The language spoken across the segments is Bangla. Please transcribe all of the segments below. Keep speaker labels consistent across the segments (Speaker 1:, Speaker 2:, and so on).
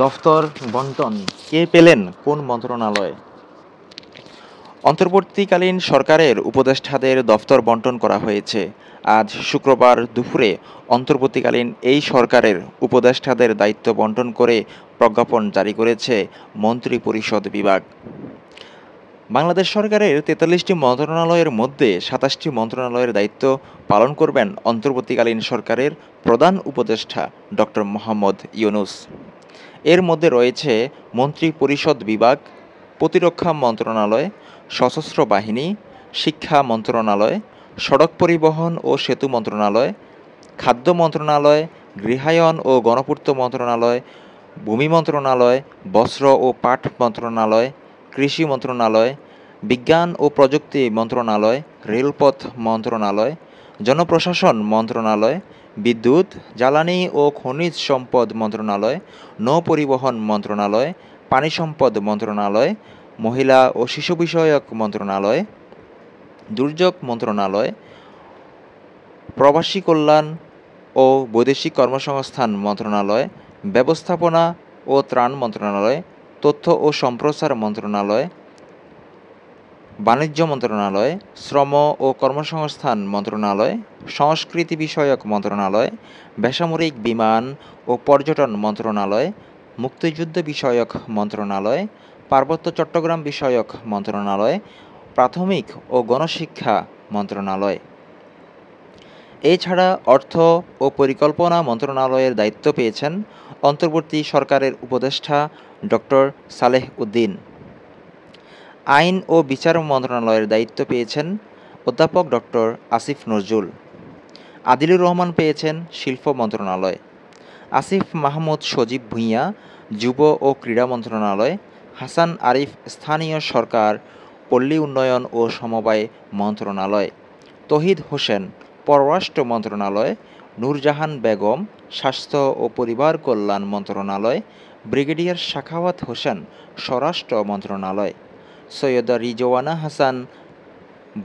Speaker 1: দফতর বণ্টন কে পেলেন কোন মন্ত্রণালয়ে? অন্তর্বর্তীকালীন সরকারের উপদেষ্টাদের দফতর বণ্টন করা হয়েছে। আজ শুক্রবার দুপুরে অন্তর্বর্তীকালীন এই সরকারের উপদেষ্টাদের দায়িত্ব বণ্টন করে প্রজ্ঞাপন জারি করেছে মন্ত্রিপরিষদ বিভাগ। বাংলাদেশ সরকারের ৪৩টি মন্ত্রণালয়ের মধ্যে ২৭টি মন্ত্রণালয়ের দায়িত্ব পালন করবেন অন্তর্বর্তীকালীন সরকারের প্রধান উপদেষ্টা ডক্টর মোহাম্মদ ইউনূস। এর মধ্যে রয়েছে মন্ত্রিপরিষদ বিভাগ, প্রতিরক্ষা মন্ত্রণালয়, সশস্ত্র বাহিনী, শিক্ষা মন্ত্রণালয়, সড়ক পরিবহন ও সেতু মন্ত্রণালয়, খাদ্য মন্ত্রণালয়, গৃহায়ন ও গণপূর্ত মন্ত্রণালয়, ভূমি মন্ত্রণালয়, বস্ত্র ও পাট মন্ত্রণালয়, কৃষি মন্ত্রণালয়, বিজ্ঞান ও প্রযুক্তি মন্ত্রণালয়, রেলপথ মন্ত্রণালয়, জনপ্রশাসন মন্ত্রণালয়, বিদ্যুৎ, জ্বালানি ও খনিজ সম্পদ মন্ত্রণালয়, নৌপরিবহন মন্ত্রণালয়, পানি সম্পদ মন্ত্রণালয়, মহিলা ও শিশু বিষয়ক মন্ত্রণালয়, দুর্যোগ মন্ত্রণালয়, প্রবাসী কল্যাণ ও বৈদেশিক কর্মসংস্থান মন্ত্রণালয়, ব্যবস্থাপনা ও ত্রাণ মন্ত্রণালয়, তথ্য ও সম্প্রচার মন্ত্রণালয়, বাণিজ্য মন্ত্রণালয়, শ্রম ও কর্মসংস্থান মন্ত্রণালয়, সংস্কৃতি বিষয়ক মন্ত্রণালয়, বেসামরিক বিমান ও পর্যটন মন্ত্রণালয়, মুক্তিযুদ্ধ বিষয়ক মন্ত্রণালয়, পার্বত্য চট্টগ্রাম বিষয়ক মন্ত্রণালয়, প্রাথমিক ও গণশিক্ষা মন্ত্রণালয়। এছাড়া অর্থ ও পরিকল্পনা মন্ত্রণালয়ের দায়িত্ব পেয়েছেন অন্তর্বর্তী সরকারের উপদেষ্টা ডক্টর সালেহ উদ্দিন। আইন ও বিচার মন্ত্রণালয়ের দায়িত্ব পেয়েছেন অধ্যাপক ডক্টর আসিফ নজরুল। আদিলুর রহমান পেয়েছেন শিল্প মন্ত্রণালয়। আসিফ মাহমুদ সজীব ভূঁইয়া যুব ও ক্রীড়া মন্ত্রণালয়, হাসান আরিফ স্থানীয় সরকার, পল্লী উন্নয়ন ও সমবায় মন্ত্রণালয়, তহিদ হোসেন পররাষ্ট্র মন্ত্রণালয়, নূরজাহান বেগম স্বাস্থ্য ও পরিবার কল্যাণ মন্ত্রণালয়, ব্রিগেডিয়ার সাখাওয়াত হোসেন স্বরাষ্ট্র মন্ত্রণালয়, সৈয়দা রিজওয়ানা হাসান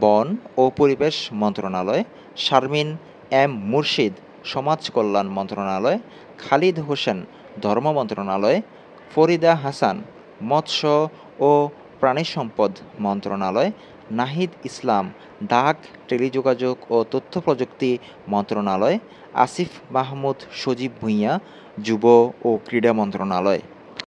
Speaker 1: বন ও পরিবেশ মন্ত্রণালয়, শারমিন এম মুর্শিদ সমাজ কল্যাণ মন্ত্রণালয়, খালিদ হোসেন ধর্ম মন্ত্রণালয়, ফরিদা হাসান মৎস্য ও প্রাণী সম্পদ মন্ত্রণালয়, নাহিদ ইসলাম ডাক, টেলিযোগাযোগ ও তথ্য প্রযুক্তি মন্ত্রণালয়, আসিফ মাহমুদ সজীব ভূঁইয়া যুব ও ক্রীড়া মন্ত্রণালয়।